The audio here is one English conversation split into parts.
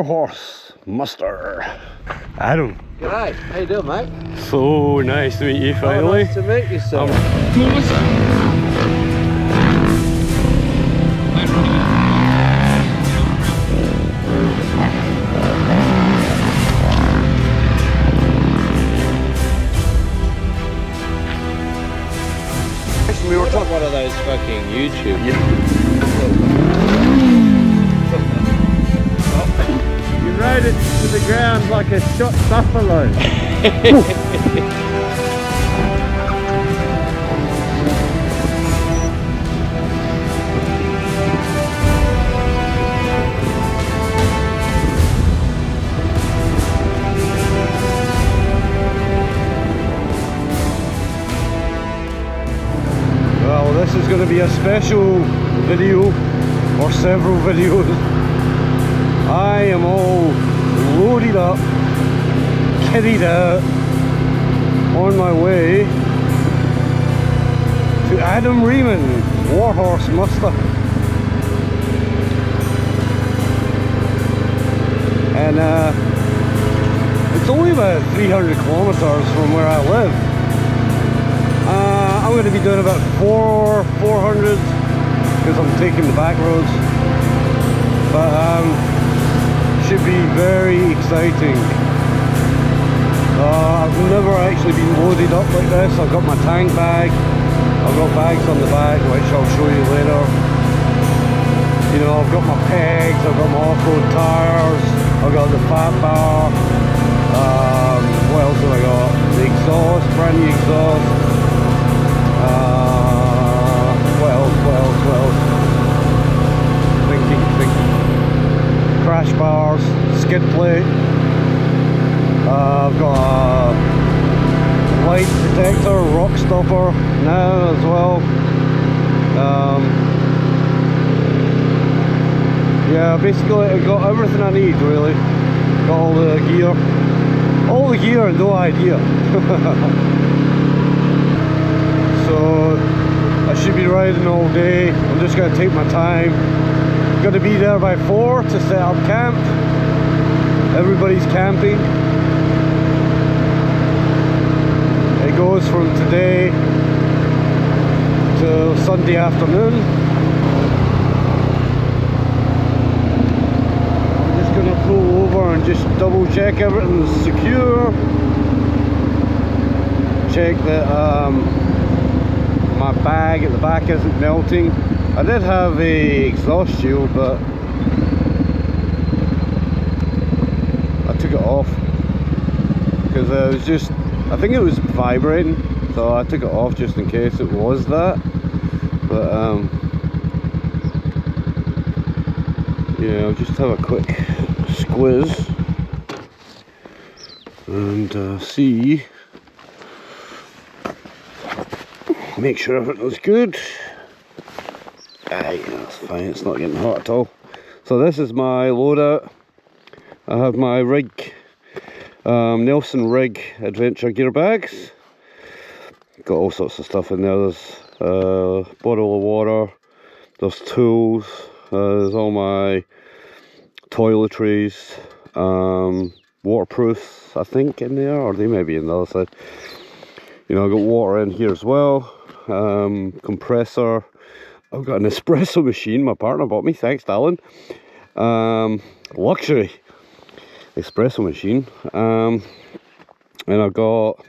Warhorse Muster. Adam. G'day, how you doing, mate? So nice to meet you finally. Oh, nice to meet you, sir. We were talking one of those fucking YouTube. You rode it to the ground like a shot buffalo. Well, this is going to be a special video, or several videos. I am all loaded up, kitted out, on my way to Adam Riemann Warhorse Muster. And it's only about 300 kilometers from where I live. I'm going to be doing about 400 because I'm taking the back roads, but should be very exciting. I've never actually been loaded up like this. I've got my tank bag, I've got bags on the back which I'll show you later. You know, I've got my pegs, I've got my off-road tyres, I've got the fat bar, what else have I got? The exhaust, brand new exhaust. What else? Thinking. Crash bars, skid plate. I've got a light detector, rock stopper now as well. Yeah, basically I've got everything I need really. Got all the gear and no idea. So I should be riding all day. I'm just going to take my time. Got to be there by 4 to set up camp. Everybody's camping. It goes from today till Sunday afternoon. I'm just going to pull over and just double check everything's secure. Check that my bag at the back isn't melting. I did have a exhaust shield, but I took it off because it was just, I think it was vibrating, so I took it off just in case it was that. But yeah, I'll just have a quick squiz and see. Make sure everything's good. Aye, that's fine, it's not getting hot at all. So this is my loadout. I have my rig, Nelson Rig Adventure gear bags. Got all sorts of stuff in there. There's a bottle of water, there's tools, there's all my toiletries, waterproofs I think in there, or they may be in the other side. You know, I've got water in here as well. Compressor. I've got an espresso machine my partner bought me, thanks darling. Luxury espresso machine. And I've got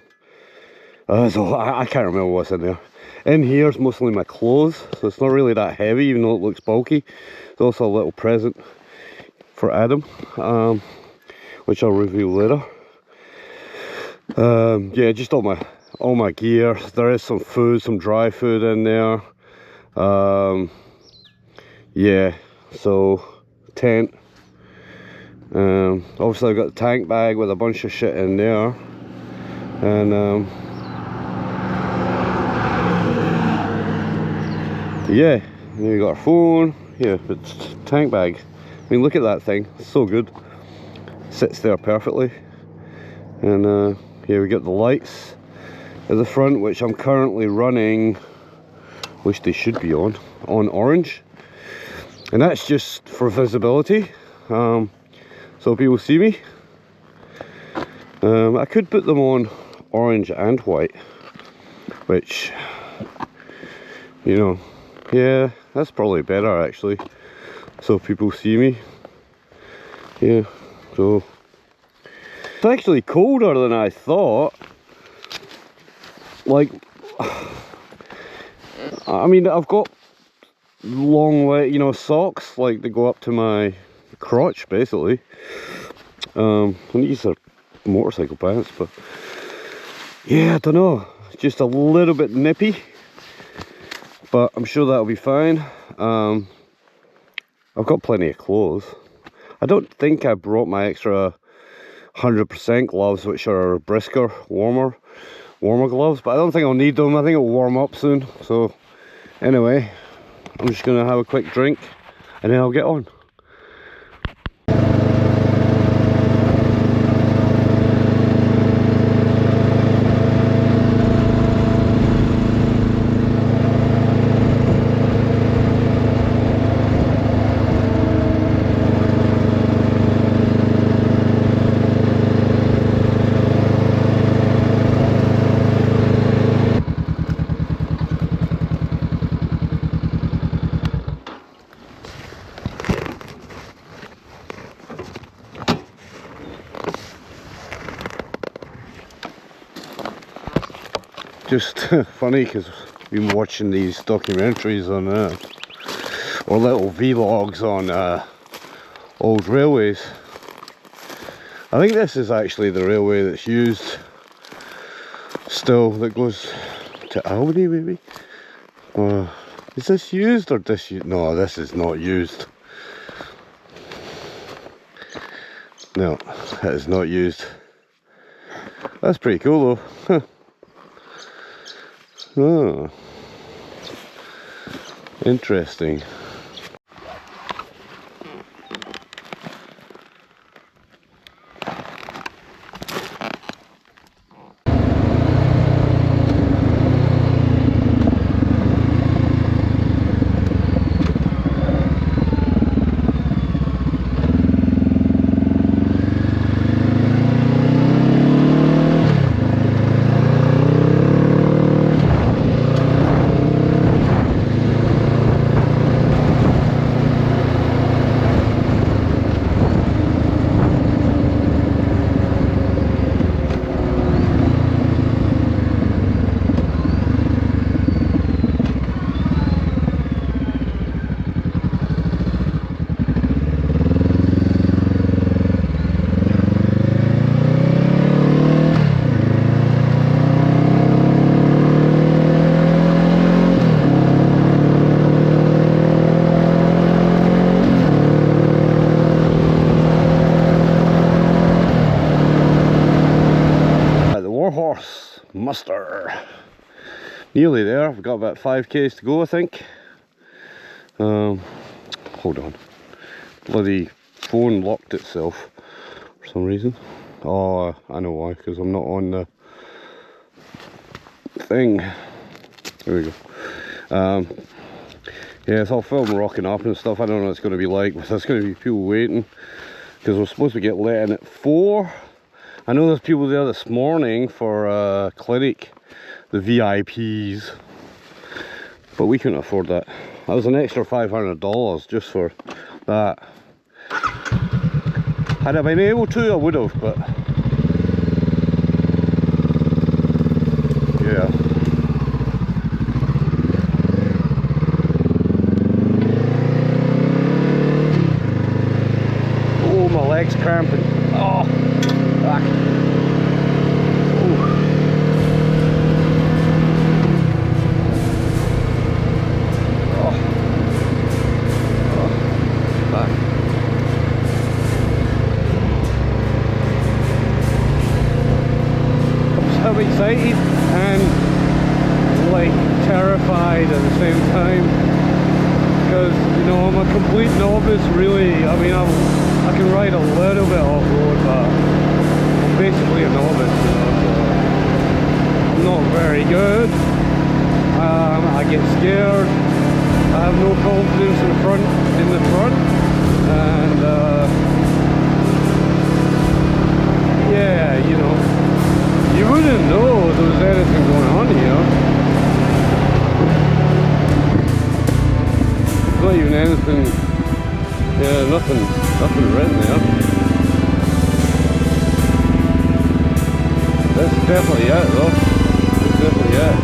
I can't remember what's in there. In here is mostly my clothes, so it's not really that heavy even though it looks bulky. There's also a little present for Adam, which I'll reveal later. Yeah, just all my gear. There is some food, some dry food in there. Yeah, so tent. Obviously I've got the tank bag with a bunch of shit in there, and yeah, and then we got our phone. Yeah, it's tank bag. I mean, look at that thing, it's so good. Sits there perfectly. And here we got the lights at the front, which I'm currently running, which they should be on orange, and that's just for visibility. So so people see me. I could put them on orange and white, which, you know, yeah, that's probably better actually, so people see me. Yeah, so it's actually colder than I thought. Like, I mean, I've got long, you know, socks like they go up to my crotch basically. And these are motorcycle pants, but yeah, I don't know, it's just a little bit nippy, but I'm sure that'll be fine. I've got plenty of clothes. I don't think I brought my extra 100% gloves, which are brisker, warmer gloves, but I don't think I'll need them. I think it'll warm up soon. So anyway, I'm just gonna have a quick drink and then I'll get on. Just funny because I've been watching these documentaries on or little vlogs on old railways. I think this is actually the railway that's used still, that goes to Albany maybe. Is this used or disused? No, this is not used. No, it is not used. That's pretty cool though. Oh, interesting. Warhorse Muster. Nearly there. I've got about 5k's to go, I think. Hold on. Bloody phone locked itself for some reason. Oh, I know why, because I'm not on the thing. There we go. Yeah, so I'll film rocking up and stuff. I don't know what it's going to be like, but there's going to be people waiting because we're supposed to get let in at 4. I know there's people there this morning for clinic, the VIPs, but we couldn't afford that. That was an extra $500 just for that. Had I been able to, I would have, but yeah. Oh, my leg's cramping. Oh, back. I'm excited and like terrified at the same time because, you know, I'm a complete novice really. I mean, I can ride a little bit off-road, but I'm basically a novice, you know, so I'm not very good. I get scared. I have no confidence in the front, and there. This is definitely it though. This is definitely it.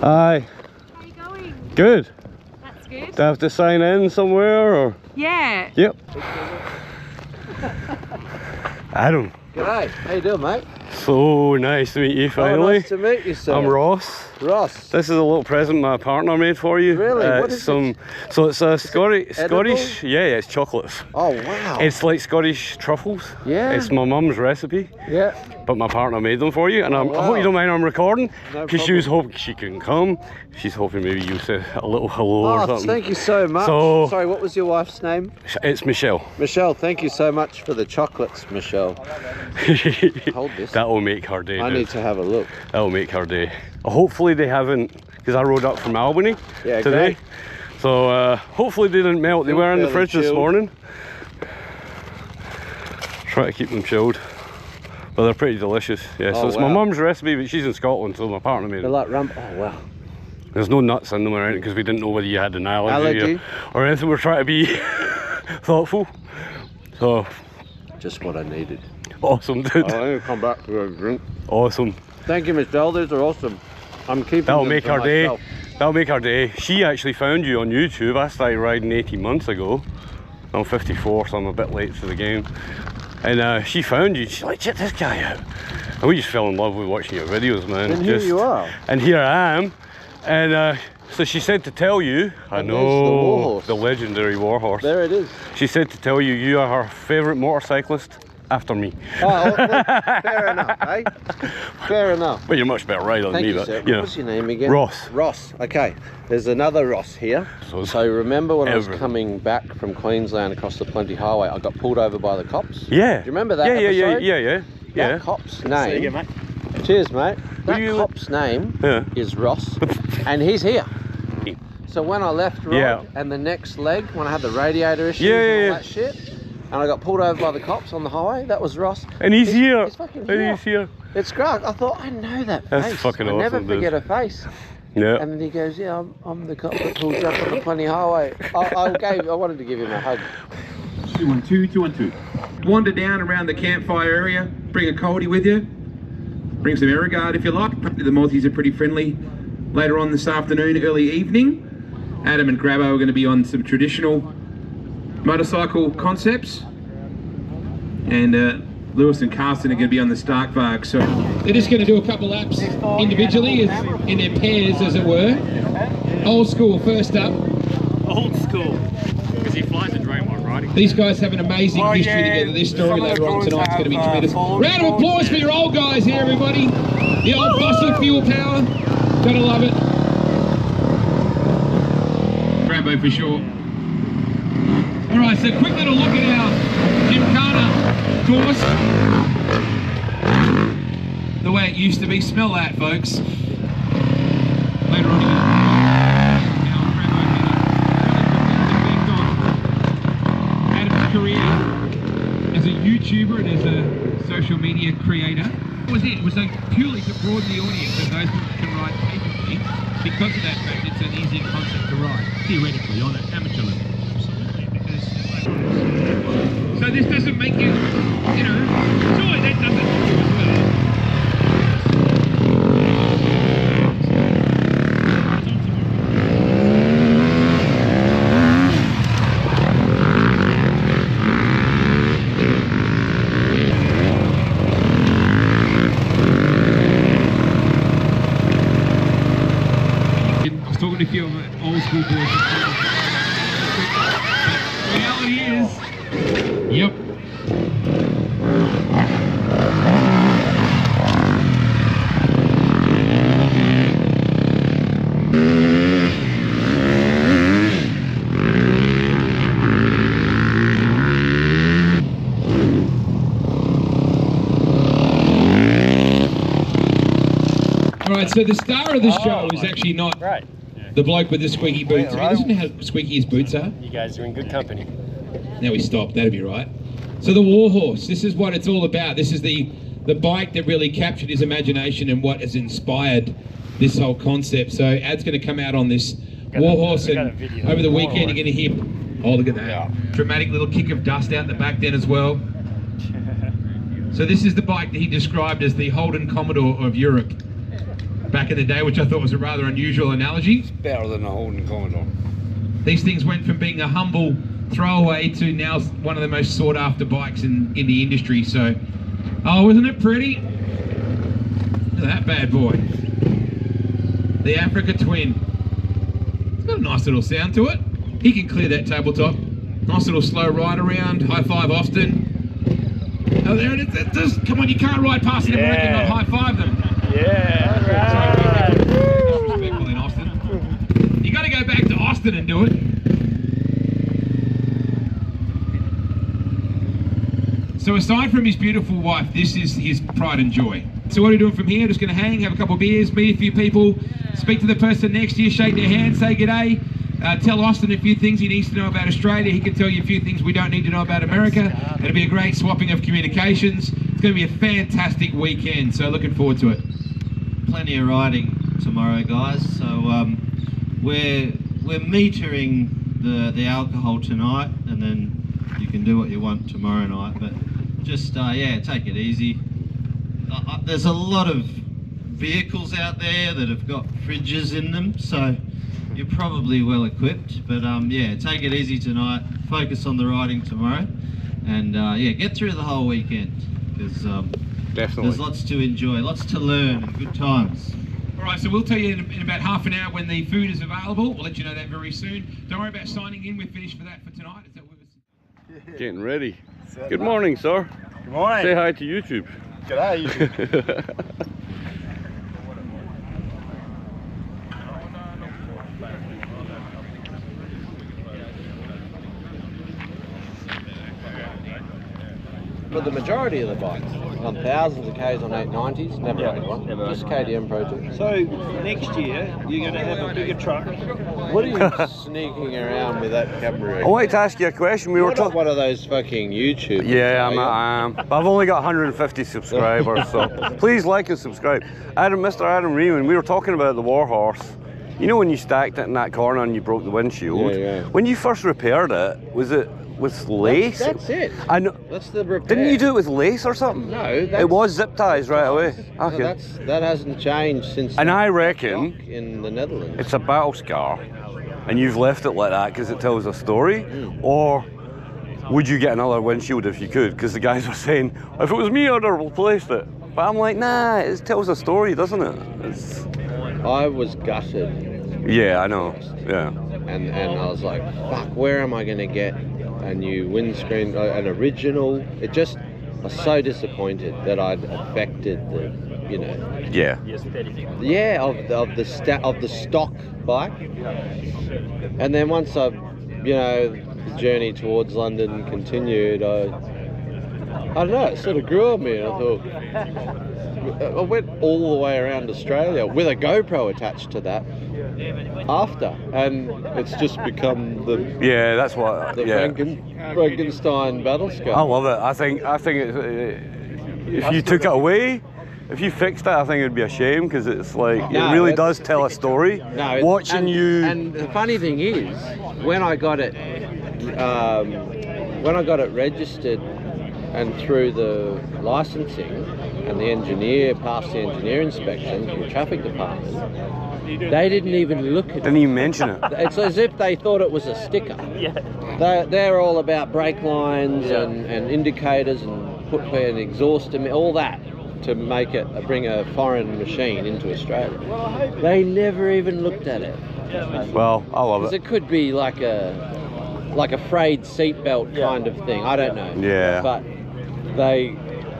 Hi. How you going? Good. That's good. Do I have to sign in somewhere or? Yeah. Yep. Adam. G'day. How you doing, mate? So nice to meet you finally. Oh, nice to meet you, sir. I'm Ross. Ross. This is a little present my partner made for you. Really? What It's is some, so it's a Scottish, yeah, it's chocolates. Oh, wow. It's like Scottish truffles. Yeah. It's my mum's recipe. Yeah. But my partner made them for you, and I hope wow. you don't mind I'm recording, No because she was hoping she couldn't come. She's hoping maybe you say a little hello or Oh, something. thank you so much. So- Sorry, what was your wife's name? It's Michelle. Michelle, thank you so much for the chocolates, Michelle. Hold this. That will make her day. I dude. need to have a look. That will make her day. Hopefully they haven't, because I rode up from Albany Yeah, today. great. So hopefully they didn't melt. They Feel were in the fairly fridge this chilled. morning. Try to keep them chilled. But they're pretty delicious. Yeah, so Oh, it's my wow. mum's recipe, but she's in Scotland, so my partner made They're it. like oh, wow. There's no nuts in them or anything, because we didn't know whether you had an allergy. Allergy? Or anything. We're trying to be thoughtful. So, Just what I needed. awesome, dude. I'm going to come back for a drink. Awesome. Thank you, Michelle. These are awesome. I'm keeping That'll them make for our day. myself. That'll make our day. She actually found you on YouTube. I started riding 18 months ago. I'm 54, so I'm a bit late to the game. And she found you. She's like, check this guy out. And we just fell in love with watching your videos, man. And here you are. And here I am. And so she said to tell you, I And there's know, the Warhorse. the legendary Warhorse. There it is. She said to tell you, you are her favourite motorcyclist after me. Oh, well, fair enough, eh? Fair enough. But you're much better rider than Thank me, you, but sir. you What know. was your name again? Ross. Ross. Okay. There's another Ross here. So remember when I was everything. coming back from Queensland across the Plenty Highway, I got pulled over by the cops? Yeah. Do you remember that Yeah, episode? yeah. That cop's name. Cheers, mate. That you- cop's name Yeah. is Ross, and he's here. So when I left ride, Yeah. and the next leg, when I had the radiator issues Yeah, and all yeah. that shit, and I got pulled over by the cops on the highway, that was Ross. And he's here. He's fucking And here. he's here. It's great. I thought, I know that That's face. fucking I never awesome, dude. forget a face. Yeah. And then he goes, yeah, I'm the cop that pulled you up on the Plenty Highway. I wanted to give him a hug. 212, 212. Wander down around the campfire area, bring a coldie with you, bring some Airguard if you like. The Maltese are pretty friendly. Later on this afternoon, early evening, Adam and Grabbo are going to be on some traditional motorcycle concepts. And Lewis and Carson are going to be on the Starkvark. So they're just going to do a couple laps individually, in their pairs as it were. Old school first up. Old school. Because he flies a Riemann riding. These guys have an amazing history together. Their story later on tonight's going to be tremendous. Round of applause for your old guys here, everybody. The old fossil fuel power. Gotta love it. Grabbo for sure. Alright, so quick little look at our Gymkhana course. The way it used to be. Smell that, folks. Later on Adam's career as a YouTuber and as a social media creator. What was it? It was like purely to broaden the audience of those people that can ride capably. Because of that fact, it's an easier concept to ride, theoretically, on an amateur level. Absolutely, because so this doesn't make you, you know, surely that doesn't make you as well. All right, so the star of the show is actually not the bloke with the squeaky boots. I mean, listen to how squeaky his boots are. You guys are in good company. Now we stop, that'd be right. So the Warhorse, this is what it's all about. This is the bike that really captured his imagination and what has inspired this whole concept. So Ad's going to come out on this Warhorse, and over the weekend you're going to hear, oh look at that, dramatic little kick of dust out the back then as well. So this is the bike that he described as the Holden Commodore of Europe back in the day, which I thought was a rather unusual analogy. It's better than a Holden Commodore. These things went from being a humble throwaway to now one of the most sought after bikes in the industry. So, oh, wasn't it pretty? Look at that bad boy. The Africa Twin. It's got a nice little sound to it. He can clear that tabletop. Nice little slow ride around. High five Austin. Oh, there it is. Come on, you can't ride past an American and not high five them. Yeah, right. Disrespectful in Austin. You got to go back to Austin and do it. So aside from his beautiful wife, this is his pride and joy. So what are we doing from here? Just going to hang, have a couple of beers, meet a few people, speak to the person next to you, shake their hand, say g'day, tell Austin a few things he needs to know about Australia. He can tell you a few things we don't need to know about America. It'll be a great swapping of communications. It's going to be a fantastic weekend, so looking forward to it. Plenty of riding tomorrow, guys. So we're metering the alcohol tonight, and then you can do what you want tomorrow night. But just yeah, take it easy. There's a lot of vehicles out there that have got fridges in them, so you're probably well equipped. But yeah, take it easy tonight. Focus on the riding tomorrow, and yeah, get through the whole weekend, because there's lots to enjoy, lots to learn, and good times. All right, so we'll tell you in about half an hour when the food is available. We'll let you know that very soon. Don't worry about signing in. We're finished for that for tonight. Is that what it's... Getting ready. Good morning, sir. Good morning. Say hi to YouTube. G'day, YouTube. But the majority of the bikes, on thousands of Ks on 890s, never had one. Just KTM project. So next year you're going to have a bigger truck. What are you sneaking around with that camera? I wanted to ask you a question. We were You're not one of those fucking YouTubers. Yeah, are you? I am. But I've only got 150 subscribers, so please like and subscribe. Mr. Adam Riemann, we were talking about the Warhorse. You know when you stacked it in that corner and you broke the windshield? Yeah. When you first repaired it, was it with lace? That's it. I know. That's the repair. Didn't you do it with lace or something? No. It was zip ties right away. No, Okay. that hasn't changed since. And I reckon in the Netherlands. it's a battle scar, and you've left it like that because it tells a story, or would you get another windshield if you could? Because the guys were saying, if it was me, I'd have replaced it. But I'm like, nah, it tells a story, doesn't it? I was gutted. Yeah, I know. Yeah. And I was like, fuck, where am I going to get a new windscreen, an original? I was so disappointed that I'd affected the, you know. Yeah. Yeah, of the stock bike. And then once I, you know, the journey towards London continued, I don't know, it sort of grew on me, and I thought, I went all the way around Australia with a GoPro attached to that after, and it's just become the That's what. Frankenstein battle scar. I love it. I think if you took it away, if you fixed it, I think it'd be a shame, because it's like it really does tell a story. No, watching you. And the funny thing is, when I got it registered and through the licensing, and the engineer passed the engineer inspection from the traffic department, they didn't even look at it. Didn't even mention it. It's as if they thought it was a sticker. Yeah. They're all about brake lines and indicators and put an exhaust, all that, to make it bring a foreign machine into Australia. They never even looked at it. Well, I love Because it. it could be like a frayed seatbelt kind of thing. I don't know. Yeah. But they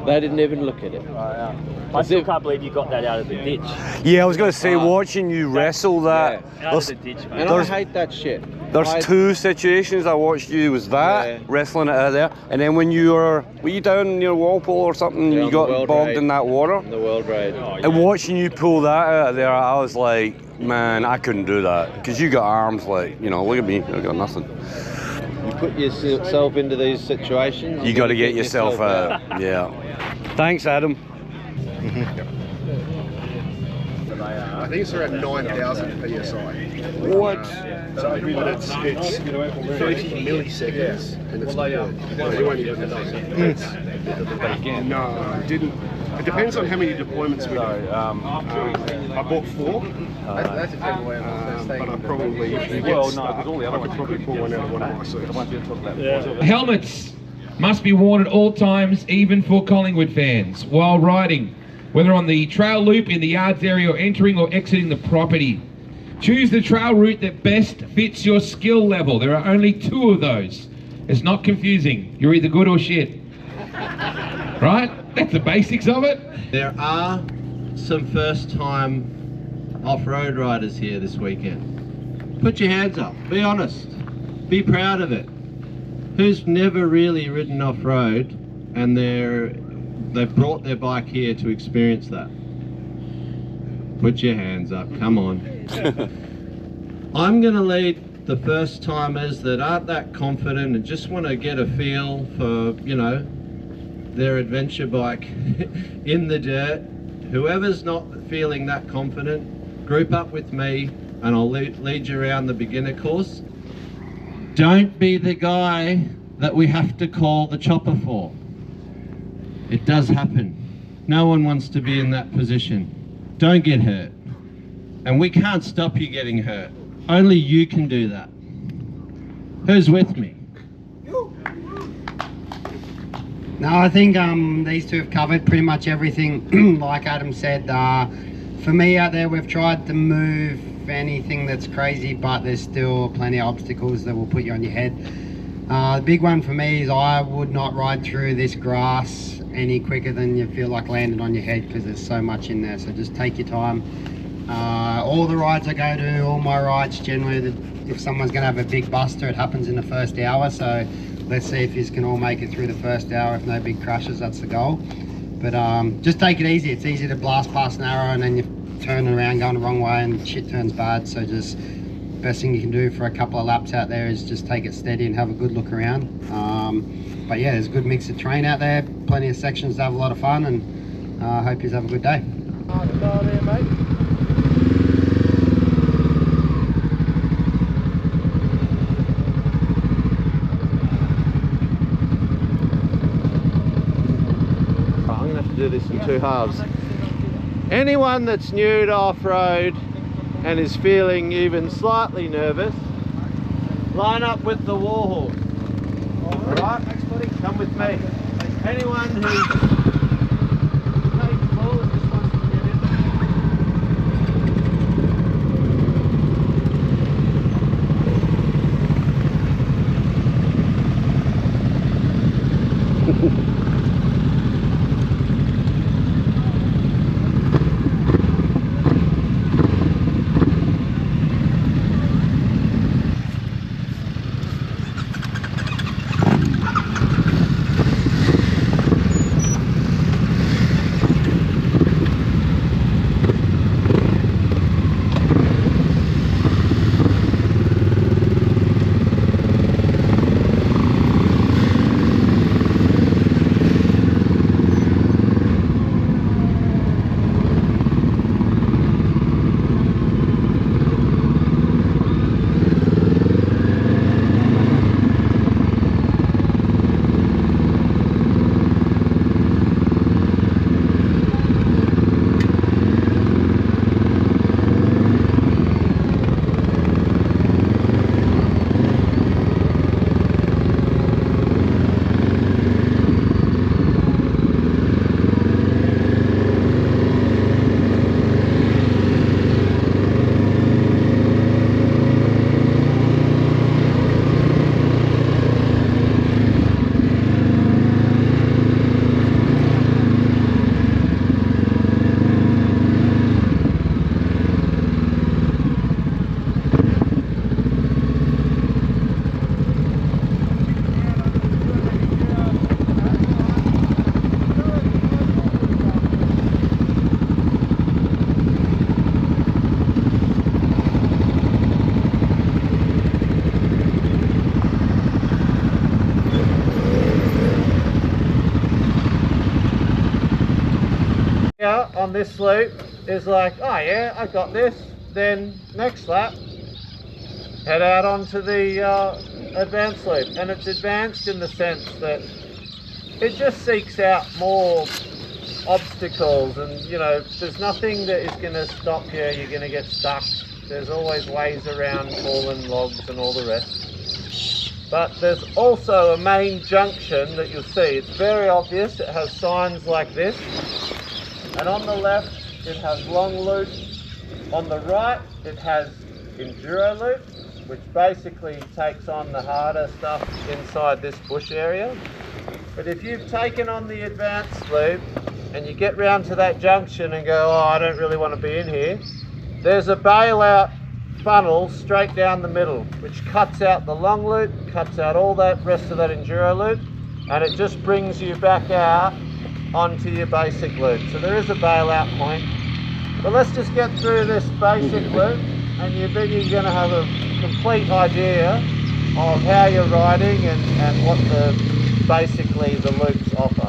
They didn't even look at it. I still can't believe you got that out of the ditch. Yeah, I was going to say, watching you wrestle that. Out of the ditch, mate. And I hate that shit. There's two situations I watched you, was that, wrestling it out of there, and then when you were you down near Walpole or something, Yeah, you got bogged in that water? The World Raid. And watching you pull that out of there, I was like, man, I couldn't do that. Because you got arms like, you know, look at me, I got nothing. You put yourself into these situations. You got to get yourself out. Yeah. Thanks, Adam. I think it's around 9,000 PSI. What? So it's 30 milliseconds and it's good. You won't even know. No, it didn't. It depends on how many deployments we do. I bought 4. But I probably, if you get stuck, I could probably pull one out of one of my suits. Helmets must be worn at all times, even for Collingwood fans, while riding, whether on the trail loop, in the yards area, or entering or exiting the property. Choose the trail route that best fits your skill level. There are only 2 of those. It's not confusing. You're either good or shit. Right? That's the basics of it. There are some first-time off-road riders here this weekend. Put your hands up. Be honest. Be proud of it. Who's never really ridden off-road and they've brought their bike here to experience that? Put your hands up. Come on. I'm going to lead the first-timers that aren't that confident and just want to get a feel for, you know, their adventure bike in the dirt. Whoever's not feeling that confident, group up with me and I'll lead you around the beginner course. Don't be the guy that we have to call the chopper for. It does happen. No one wants to be in that position. Don't get hurt. And we can't stop you getting hurt. Only you can do that. Who's with me? No, I think these two have covered pretty much everything. Like Adam said, for me out there, we've tried to move anything that's crazy, but there's still plenty of obstacles that will put you on your head. The big one for me is I would not ride through this grass any quicker than you feel like landing on your head, because there's so much in there. So just take your time. All the rides I go to, all my rides, generally, if someone's going to have a big buster, it happens in the first hour. So let's see if you can all make it through the first hour. If no big crashes, that's the goal. But just take it easy. It's easy to blast past an arrow and then you're turning around going the wrong way and shit turns bad. So just best thing you can do for a couple of laps out there is just take it steady and have a good look around. But yeah, there's a good mix of terrain out there, plenty of sections to have a lot of fun, and I hope you have a good day. I'm going to have to do this in 2 halves. Anyone that's new to off-road and is feeling even slightly nervous, line up with the Warhorse. Alright, thanks buddy, come with me. Anyone who's capable and just wants to get in. Yeah, on this loop is like, oh yeah, I got this. Then next lap, head out onto the advanced loop, and it's advanced in the sense that it just seeks out more obstacles, and you know, there's nothing that is going to stop you. You're going to get stuck. There's always ways around fallen logs and all the rest. But there's also a main junction that you'll see. It's very obvious. It has signs like this, and on the left it has long loop. On the right it has enduro loop, which basically takes on the harder stuff inside this bush area. But if you've taken on the advanced loop and you get round to that junction and go, oh, I don't really want to be in here, there's a bailout funnel straight down the middle, which cuts out the long loop, cuts out all that rest of that enduro loop, and it just brings you back out onto your basic loop. So there is a bailout point. But let's just get through this basic loop, and then you're going to have a complete idea of how you're riding and what basically the loops offer.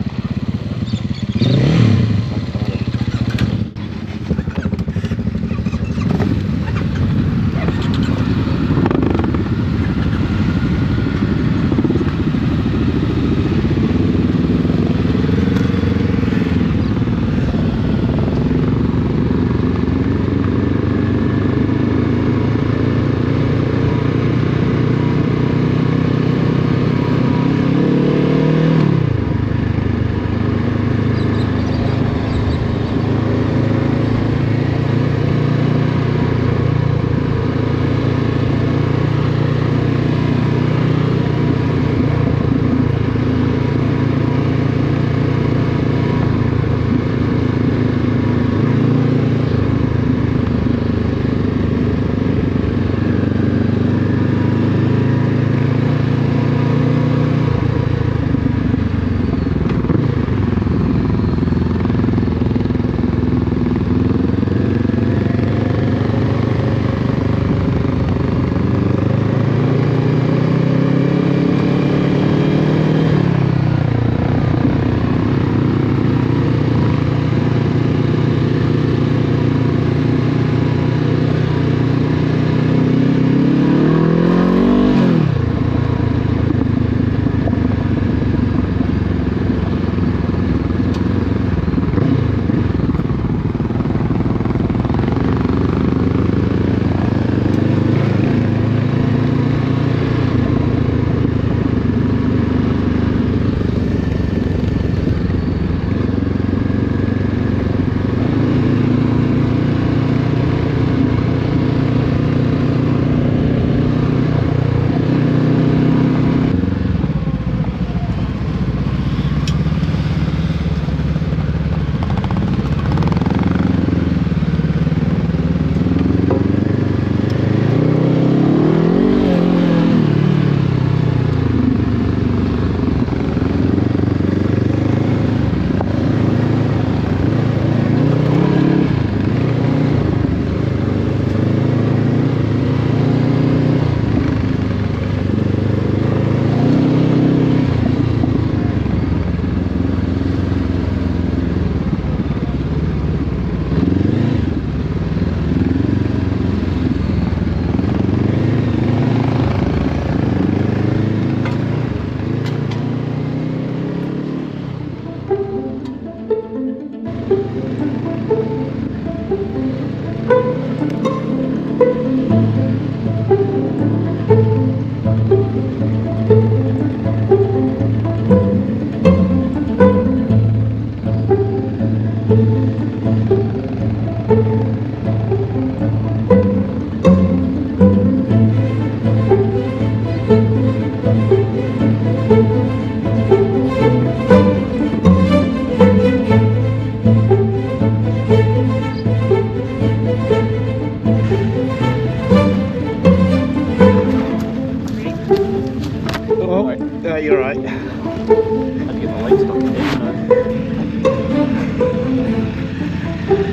You're right. Had to get my legs stuck in there,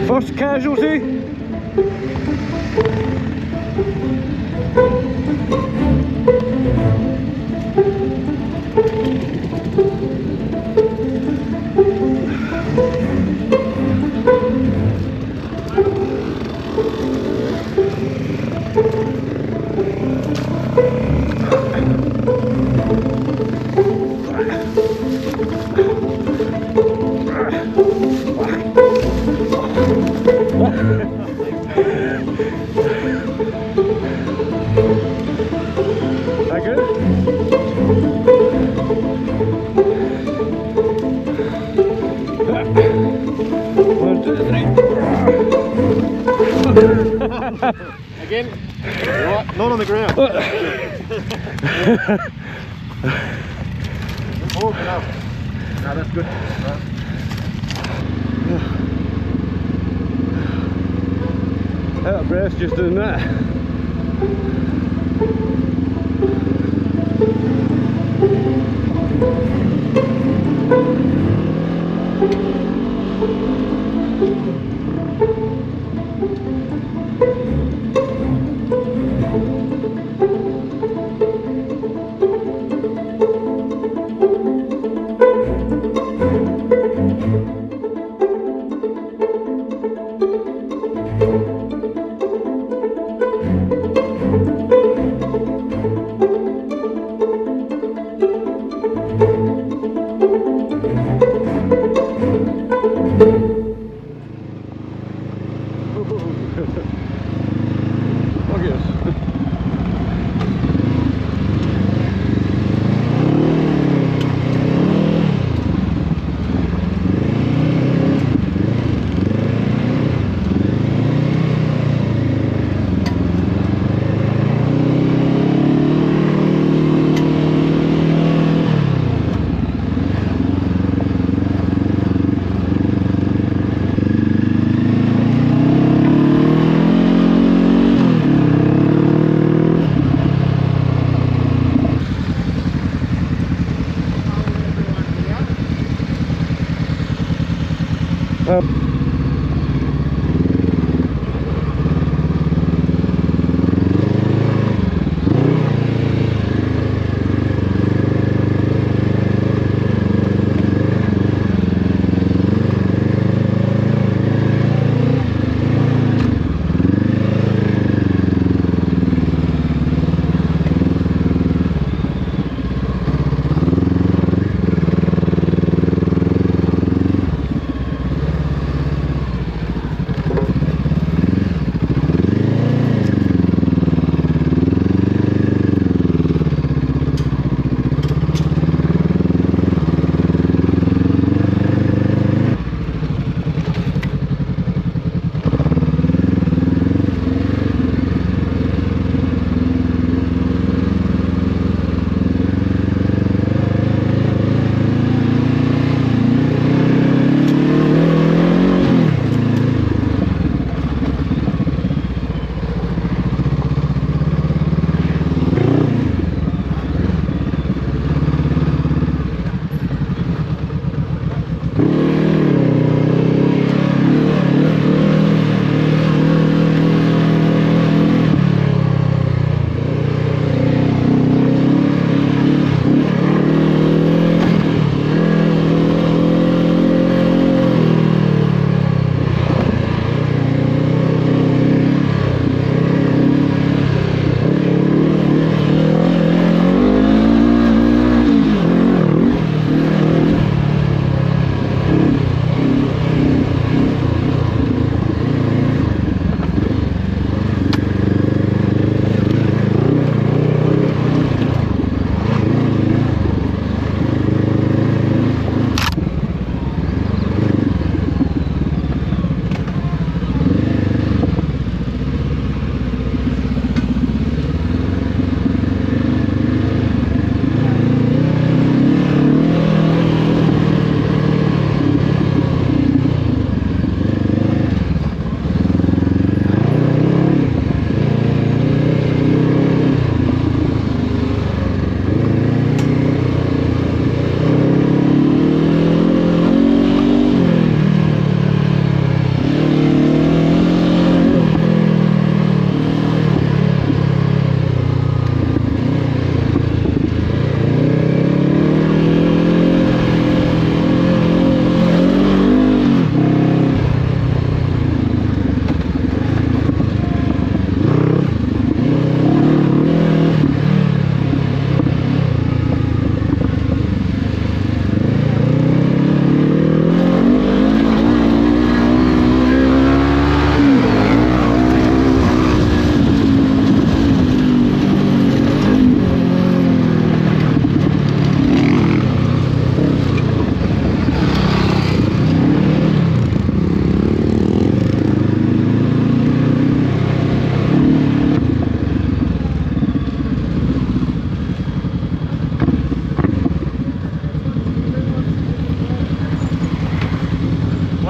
First casualty. Again? Right, not on the ground. Oh, no. No, that's good. Right. Out of breath just doing that.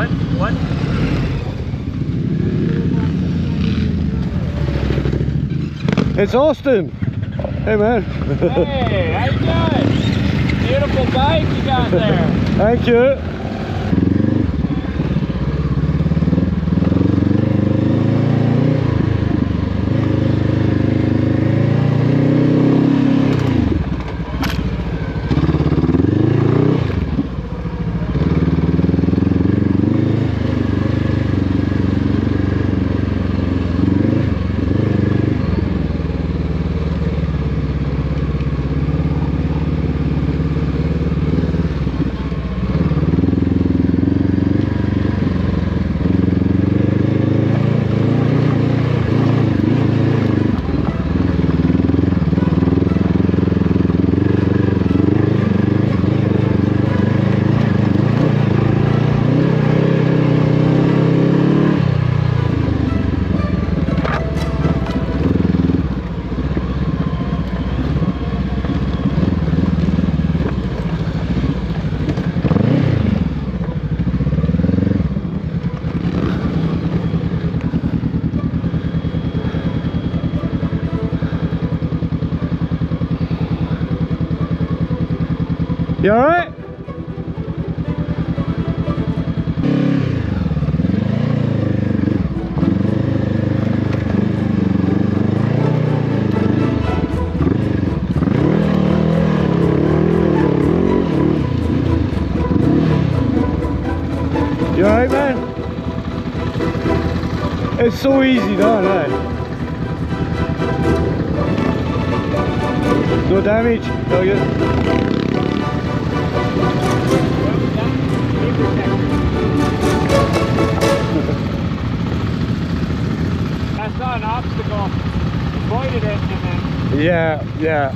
What? It's Austin. Hey man. Hey, how you doing? Beautiful bike you got there. Thank you. You alright? You alright, man? It's so easy done, eh? No damage? No good. I saw an obstacle, avoided it, and then Yeah.